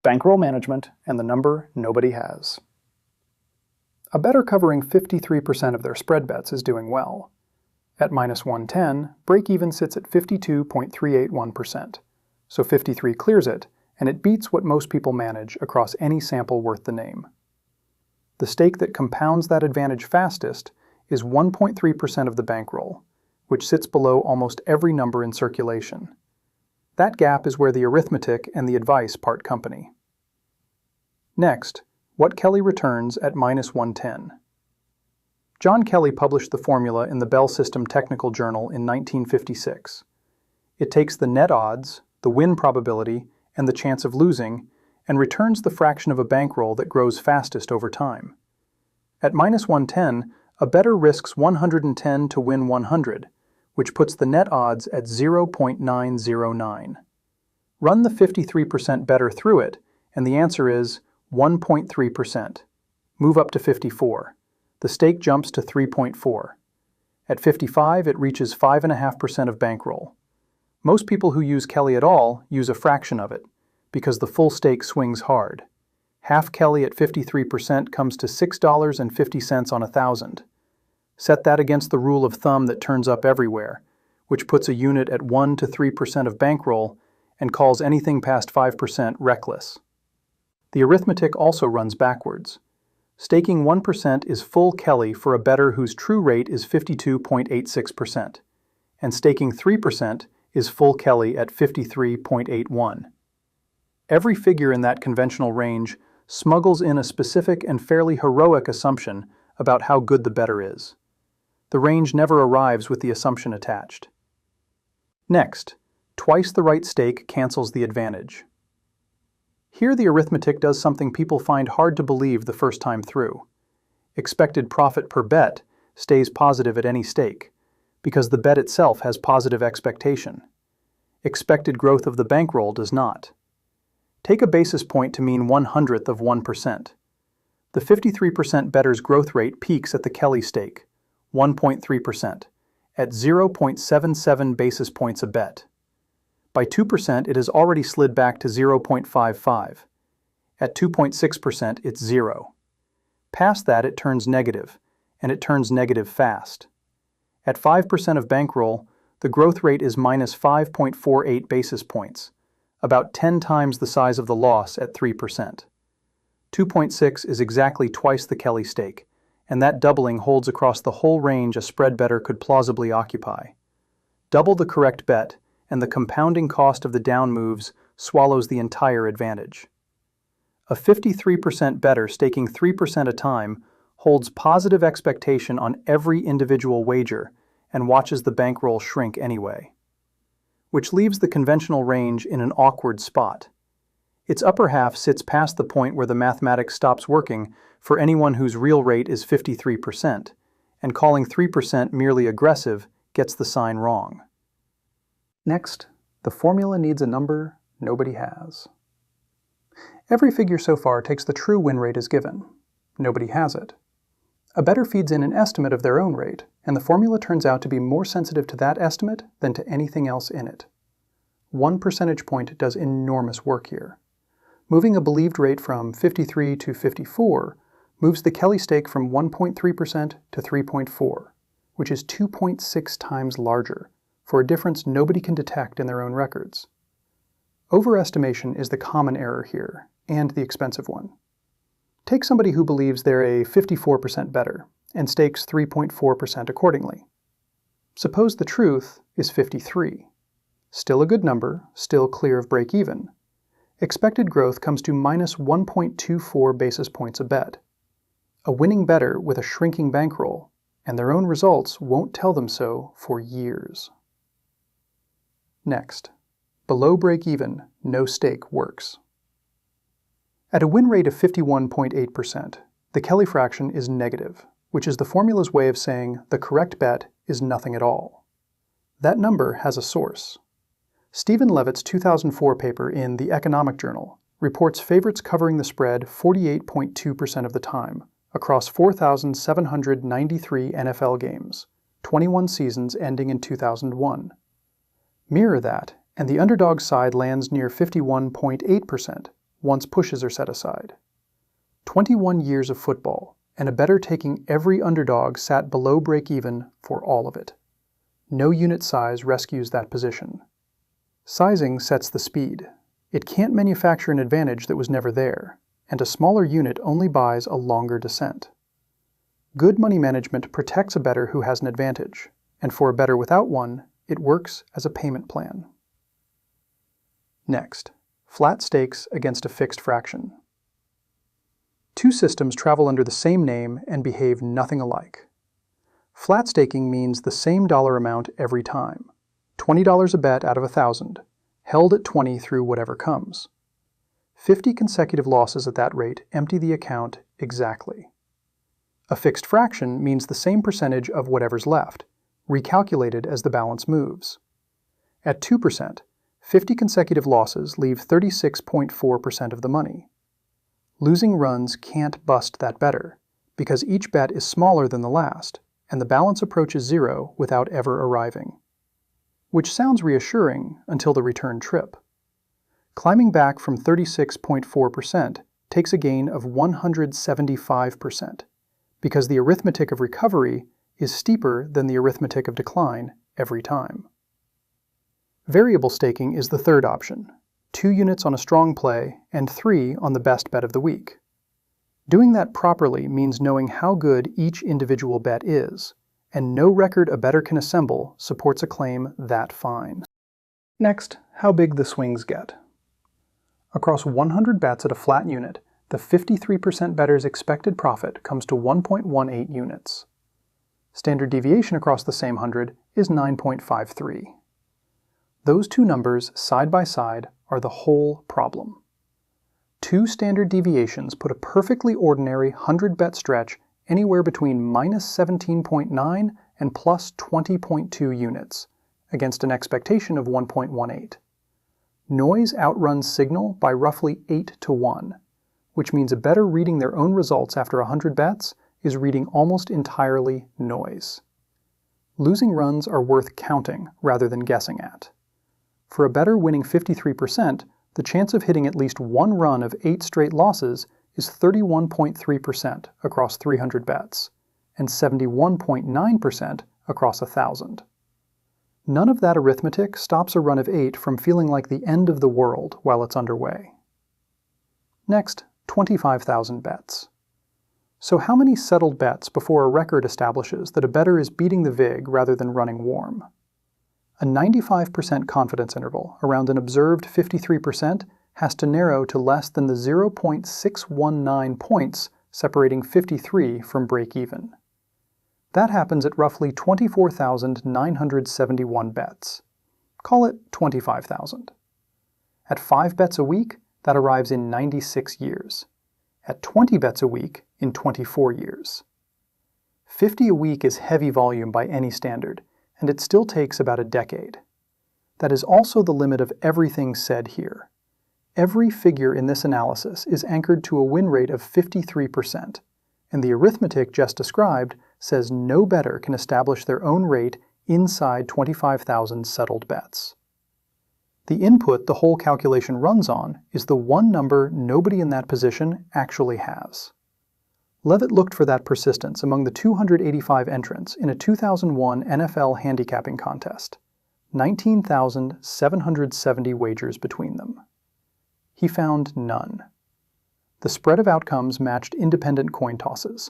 bankroll management, and the number nobody has. A bettor covering 53% of their spread bets is doing well. At -110, break-even sits at 52.381%, so 53 clears it, and it beats what most people manage across any sample worth the name. The stake that compounds that advantage fastest is 1.3% of the bankroll, which sits below almost every number in circulation. That gap is where the arithmetic and the advice part company. Next, what Kelly returns at -110. John Kelly published the formula in the Bell System Technical Journal in 1956. It takes the net odds, the win probability, and the chance of losing, and returns the fraction of a bankroll that grows fastest over time. At -110, a bettor risks 110 to win 100, which puts the net odds at 0.909. Run the 53% bettor through it, and the answer is 1.3%. Move up to 54. The stake jumps to 3.4. At 55, it reaches 5.5% of bankroll. Most people who use Kelly at all use a fraction of it, because the full stake swings hard. Half Kelly at 53% comes to $6.50 on 1,000. Set that against the rule of thumb that turns up everywhere, which puts a unit at 1 to 3% of bankroll and calls anything past 5% reckless. The arithmetic also runs backwards. Staking 1% is full Kelly for a bettor whose true rate is 52.86%, and staking 3% is full Kelly at 53.81. Every figure in that conventional range smuggles in a specific and fairly heroic assumption about how good the bettor is. The range never arrives with the assumption attached. Next, twice the right stake cancels the advantage. Here the arithmetic does something people find hard to believe the first time through. Expected profit per bet stays positive at any stake, because the bet itself has positive expectation. Expected growth of the bankroll does not. Take a basis point to mean 1/100th of 1%. The 53% bettor's growth rate peaks at the Kelly stake, 1.3%, at 0.77 basis points a bet. By 2%, it has already slid back to 0.55. At 2.6%, it's 0. Past that, it turns negative, and it turns negative fast. At 5% of bankroll, the growth rate is -5.48 basis points, about 10 times the size of the loss at 3%. 2.6 is exactly twice the Kelly stake, and that doubling holds across the whole range a spread bettor could plausibly occupy. Double the correct bet, and the compounding cost of the down moves swallows the entire advantage. A 53% bettor staking 3% a time holds positive expectation on every individual wager and watches the bankroll shrink anyway, which leaves the conventional range in an awkward spot. Its upper half sits past the point where the mathematics stops working for anyone whose real rate is 53%, and calling 3% merely aggressive gets the sign wrong. Next, the formula needs a number nobody has. Every figure so far takes the true win rate as given. Nobody has it. A bettor feeds in an estimate of their own rate, and the formula turns out to be more sensitive to that estimate than to anything else in it. 1 percentage point does enormous work here. Moving a believed rate from 53 to 54 moves the Kelly stake from 1.3% to 3.4, which is 2.6 times larger, for a difference nobody can detect in their own records. Overestimation is the common error here, and the expensive one. Take somebody who believes they're a 54% bettor, and stakes 3.4% accordingly. Suppose the truth is 53. Still a good number, still clear of break-even. Expected growth comes to -1.24 basis points a bet. A winning bettor with a shrinking bankroll, and their own results won't tell them so for years. Next, below break-even, no stake works. At a win rate of 51.8%, the Kelly fraction is negative, which is the formula's way of saying the correct bet is nothing at all. That number has a source. Stephen Levitt's 2004 paper in The Economic Journal reports favorites covering the spread 48.2% of the time across 4,793 NFL games, 21 seasons ending in 2001. Mirror that, and the underdog side lands near 51.8%, once pushes are set aside. 21 years of football, and a bettor taking every underdog sat below break-even for all of it. No unit size rescues that position. Sizing sets the speed. It can't manufacture an advantage that was never there, and a smaller unit only buys a longer descent. Good money management protects a bettor who has an advantage, and for a bettor without one, it works as a payment plan. Next, flat stakes against a fixed fraction. Two systems travel under the same name and behave nothing alike. Flat staking means the same dollar amount every time, $20 a bet out of 1,000, held at 20 through whatever comes. 50 consecutive losses at that rate empty the account exactly. A fixed fraction means the same percentage of whatever's left, recalculated as the balance moves. At 2%, 50 consecutive losses leave 36.4% of the money. Losing runs can't bust that bettor, because each bet is smaller than the last, and the balance approaches zero without ever arriving. Which sounds reassuring until the return trip. Climbing back from 36.4% takes a gain of 175%, because the arithmetic of recovery is steeper than the arithmetic of decline every time. Variable staking is the third option, 2 units on a strong play and 3 on the best bet of the week. Doing that properly means knowing how good each individual bet is, and no record a bettor can assemble supports a claim that fine. Next, how big the swings get. Across 100 bets at a flat unit, the 53% bettor's expected profit comes to 1.18 units. Standard deviation across the same 100 is 9.53. Those two numbers, side by side, are the whole problem. Two standard deviations put a perfectly ordinary 100-bet stretch anywhere between minus 17.9 and plus 20.2 units, against an expectation of 1.18. Noise outruns signal by roughly 8 to 1, which means a bettor reading their own results after 100 bets is reading almost entirely noise. Losing runs are worth counting rather than guessing at. For a bettor winning 53%, the chance of hitting at least one run of 8 straight losses is 31.3% across 300 bets, and 71.9% across 1,000. None of that arithmetic stops a run of 8 from feeling like the end of the world while it's underway. Next, 25,000 bets. So how many settled bets before a record establishes that a bettor is beating the vig rather than running warm? A 95% confidence interval around an observed 53% has to narrow to less than the 0.619 points separating 53 from break-even. That happens at roughly 24,971 bets. Call it 25,000. At 5 bets a week, that arrives in 96 years. At 20 bets a week, in 24 years. 50 a week is heavy volume by any standard, and it still takes about a decade. That is also the limit of everything said here. Every figure in this analysis is anchored to a win rate of 53%, and the arithmetic just described says no bettor can establish their own rate inside 25,000 settled bets. The input the whole calculation runs on is the one number nobody in that position actually has. Levitt looked for that persistence among the 285 entrants in a 2001 NFL handicapping contest, 19,770 wagers between them. He found none. The spread of outcomes matched independent coin tosses,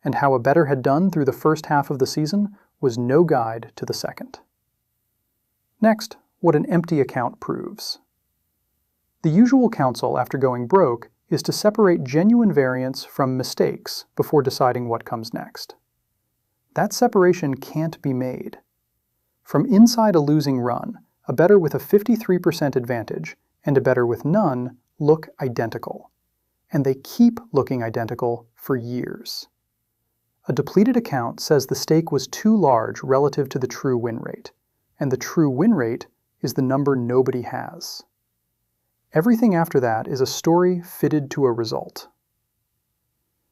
and how a bettor had done through the first half of the season was no guide to the second. Next, what an empty account proves. The usual counsel after going broke is to separate genuine variance from mistakes before deciding what comes next. That separation can't be made. From inside a losing run, a bettor with a 53% advantage and a bettor with none look identical, and they keep looking identical for years. A depleted account says the stake was too large relative to the true win rate, and the true win rate is the number nobody has. Everything after that is a story fitted to a result.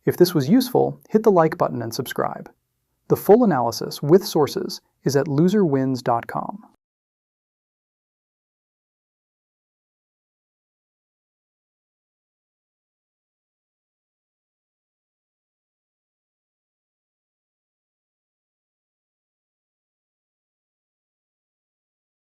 If this was useful, hit the like button and subscribe. The full analysis with sources is at LoserWins.com.